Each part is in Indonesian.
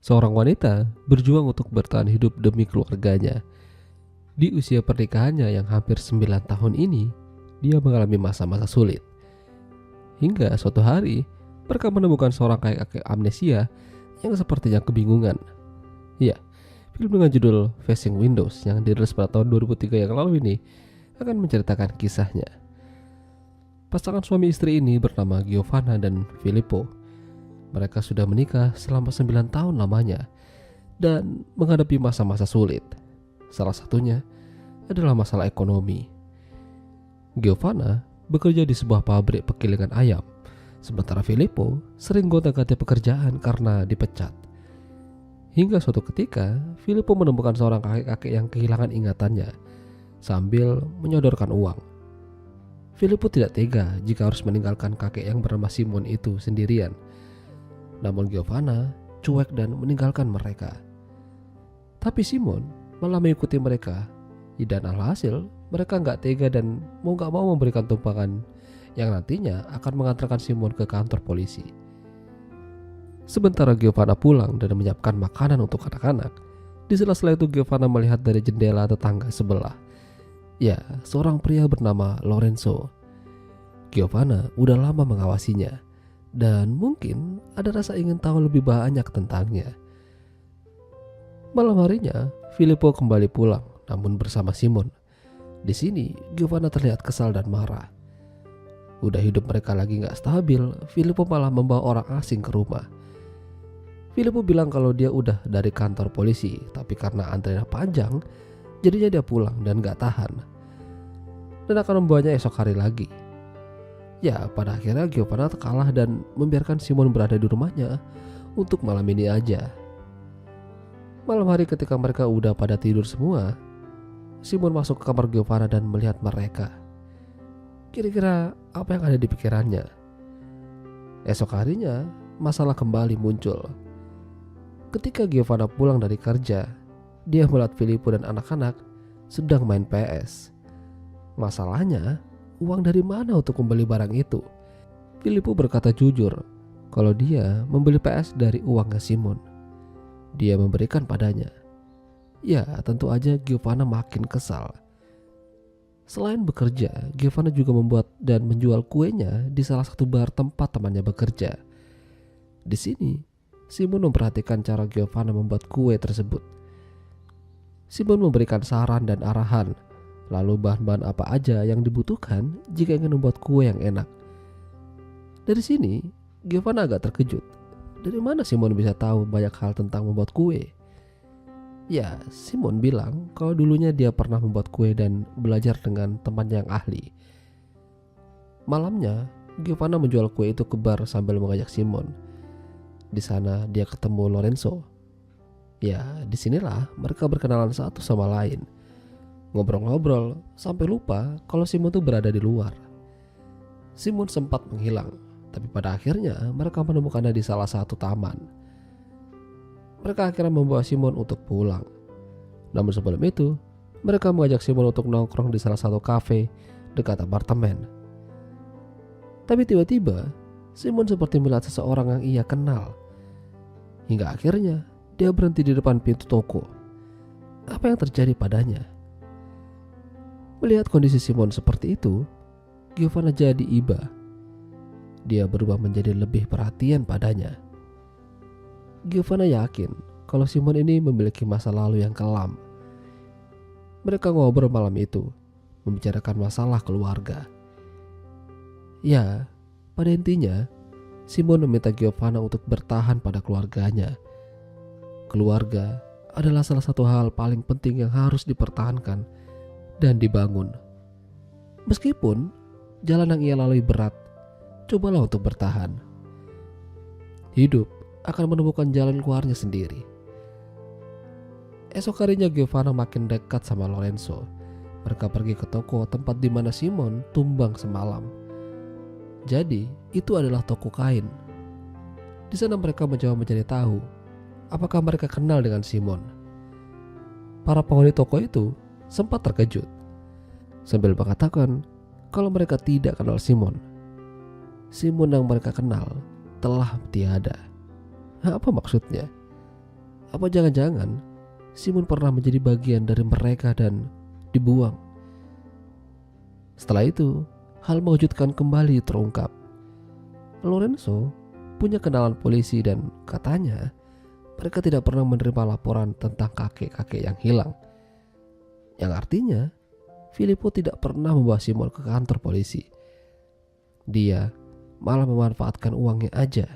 Seorang wanita berjuang untuk bertahan hidup demi keluarganya. Di usia pernikahannya yang hampir 9 tahun ini, dia mengalami masa-masa sulit. Hingga suatu hari, mereka menemukan seorang kakek amnesia yang sepertinya kebingungan. Ya, film dengan judul Facing Windows yang dirilis pada tahun 2003 yang lalu ini akan menceritakan kisahnya. Pasangan suami istri ini bernama Giovanna dan Filippo. Mereka sudah menikah selama 9 tahun lamanya dan menghadapi masa-masa sulit. Salah satunya adalah masalah ekonomi. Giovanna bekerja di sebuah pabrik penggilingan ayam, sementara Filippo sering gonta-ganti pekerjaan karena dipecat. Hingga suatu ketika, Filippo menemukan seorang kakek-kakek yang kehilangan ingatannya sambil menyodorkan uang. Filippo tidak tega jika harus meninggalkan kakek yang bernama Simon itu sendirian. Namun Giovanna cuek dan meninggalkan mereka. Tapi Simon malah mengikuti mereka. Dan alhasil mereka nggak tega dan mau memberikan tumpangan yang nantinya akan mengantarkan Simon ke kantor polisi. Sementara Giovanna pulang dan menyiapkan makanan untuk anak-anak, di sela-sela itu Giovanna melihat dari jendela tetangga sebelah. Ya, seorang pria bernama Lorenzo. Giovanna udah lama mengawasinya dan mungkin ada rasa ingin tahu lebih banyak tentangnya. Malam harinya, Filippo kembali pulang, namun bersama Simon. Di sini, Giovanna terlihat kesal dan marah. Udah hidup mereka lagi gak stabil, Filippo malah membawa orang asing ke rumah. Filippo bilang kalau dia udah dari kantor polisi, tapi karena antriannya panjang, jadinya dia pulang dan gak tahan. Dan akan membawanya esok hari lagi. Ya, pada akhirnya Giovanna kalah dan membiarkan Simon berada di rumahnya untuk malam ini aja. Malam hari ketika mereka udah pada tidur semua, Simon masuk ke kamar Giovanna dan melihat mereka. Kira-kira apa yang ada di pikirannya? Esok harinya, masalah kembali muncul. Ketika Giovanna pulang dari kerja, dia melihat Filippo dan anak-anak sedang main PS. Masalahnya, uang dari mana untuk membeli barang itu? Filippo berkata jujur kalau dia membeli PS dari uangnya Simon. Dia memberikan padanya. Ya, tentu aja Giovanna makin kesal. Selain bekerja, Giovanna juga membuat dan menjual kuenya di salah satu bar tempat temannya bekerja. Di sini, Simon memperhatikan cara Giovanna membuat kue tersebut. Simon memberikan saran dan arahan, lalu bahan-bahan apa aja yang dibutuhkan jika ingin membuat kue yang enak. Dari sini, Giovanna agak terkejut. Dari mana Simon bisa tahu banyak hal tentang membuat kue? Ya, Simon bilang kalau dulunya dia pernah membuat kue dan belajar dengan teman yang ahli. Malamnya, Giovanna menjual kue itu ke bar sambil mengajak Simon. Di sana dia ketemu Lorenzo. Ya, disinilah mereka berkenalan satu sama lain. Ngobrol-ngobrol sampai lupa kalau Simon tuh berada di luar. Simon sempat menghilang, tapi pada akhirnya mereka menemukannya di salah satu taman. Mereka akhirnya membawa Simon untuk pulang. Namun sebelum itu, mereka mengajak Simon untuk nongkrong di salah satu kafe dekat apartemen. Tapi tiba-tiba, Simon seperti melihat seseorang yang ia kenal. Hingga akhirnya, dia berhenti di depan pintu toko. Apa yang terjadi padanya? Melihat kondisi Simon seperti itu, Giovanna jadi iba. Dia berubah menjadi lebih perhatian padanya. Giovanna yakin kalau Simon ini memiliki masa lalu yang kelam. Mereka ngobrol malam itu, membicarakan masalah keluarga. Ya, pada intinya, Simon meminta Giovanna untuk bertahan pada keluarganya. Keluarga adalah salah satu hal paling penting yang harus dipertahankan dan dibangun. Meskipun jalan yang ia lalui berat, cobalah untuk bertahan. Hidup akan menemukan jalan keluarnya sendiri. Esok harinya Giovanna makin dekat sama Lorenzo. Mereka pergi ke toko tempat di mana Simon tumbang semalam. Jadi itu adalah toko kain. Di sana mereka mencoba mencari tahu apakah mereka kenal dengan Simon. Para penghuni toko itu sempat terkejut sambil mengatakan kalau mereka tidak kenal Simon. Simon yang mereka kenal telah tiada. Apa maksudnya? Apa jangan-jangan Simon pernah menjadi bagian dari mereka dan dibuang? Setelah itu, hal mengejutkan kembali terungkap. Lorenzo punya kenalan polisi dan katanya mereka tidak pernah menerima laporan tentang kakek-kakek yang hilang. Yang artinya, Filippo tidak pernah membawa Simon ke kantor polisi. Dia malah memanfaatkan uangnya aja.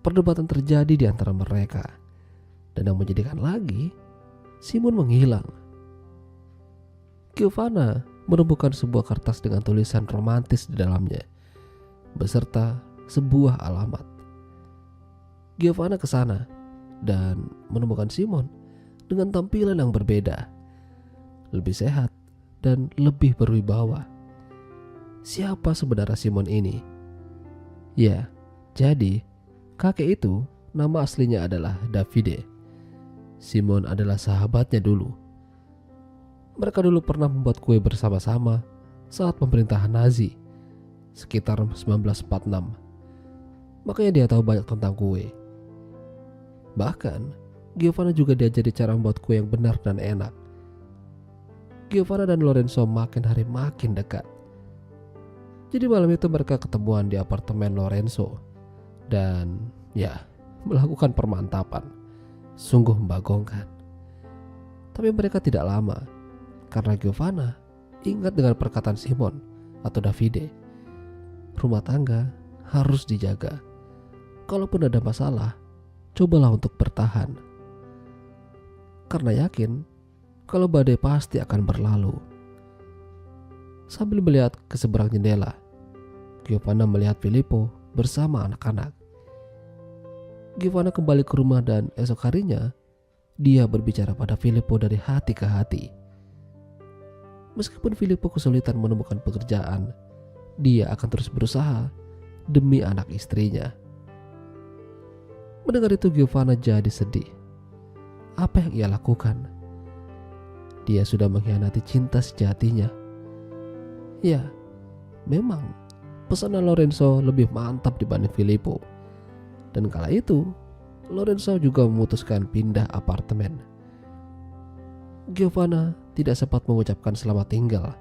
Perdebatan terjadi di antara mereka. Dan yang menjadikan lagi, Simon menghilang. Giovanna menemukan sebuah kertas dengan tulisan romantis di dalamnya, beserta sebuah alamat. Giovanna ke sana dan menemukan Simon dengan tampilan yang berbeda, lebih sehat dan lebih berwibawa. Siapa sebenarnya Simon ini? Ya, jadi kakek itu nama aslinya adalah Davide. Simon adalah sahabatnya dulu. Mereka dulu pernah membuat kue bersama-sama saat pemerintahan Nazi sekitar 1946. Makanya dia tahu banyak tentang kue. Bahkan Giovanna juga diajari cara membuat kue yang benar dan enak. Giovanna dan Lorenzo makin hari makin dekat. Jadi malam itu mereka ketemuan di apartemen Lorenzo dan ya, melakukan permantapan. Sungguh membagongkan. Tapi mereka tidak lama karena Giovanna ingat dengan perkataan Simon atau Davide. Rumah tangga harus dijaga. Kalaupun ada masalah, cobalah untuk bertahan. Karena yakin kalau badai pasti akan berlalu. Sambil melihat ke seberang jendela, Giovanna melihat Filippo bersama anak-anak. Giovanna kembali ke rumah dan esok harinya dia berbicara pada Filippo dari hati ke hati. Meskipun Filippo kesulitan menemukan pekerjaan, dia akan terus berusaha demi anak istrinya. Mendengar itu Giovanna jadi sedih. Apa yang ia lakukan? Dia sudah mengkhianati cinta sejatinya. Ya, memang pesanan Lorenzo lebih mantap dibanding Filippo. Dan kala itu, Lorenzo juga memutuskan pindah apartemen. Giovanna tidak sempat mengucapkan selamat tinggal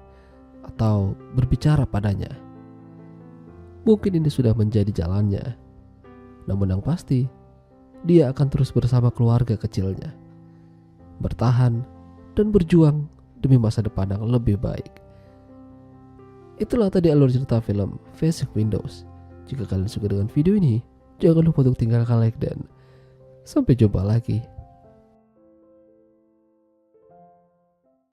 atau berbicara padanya. Mungkin ini sudah menjadi jalannya. Namun yang pasti, dia akan terus bersama keluarga kecilnya. Bertahan dan berjuang demi masa depan yang lebih baik. Itulah tadi alur cerita film Facing Windows. Jika kalian suka dengan video ini, jangan lupa untuk tinggalkan like dan sampai jumpa lagi.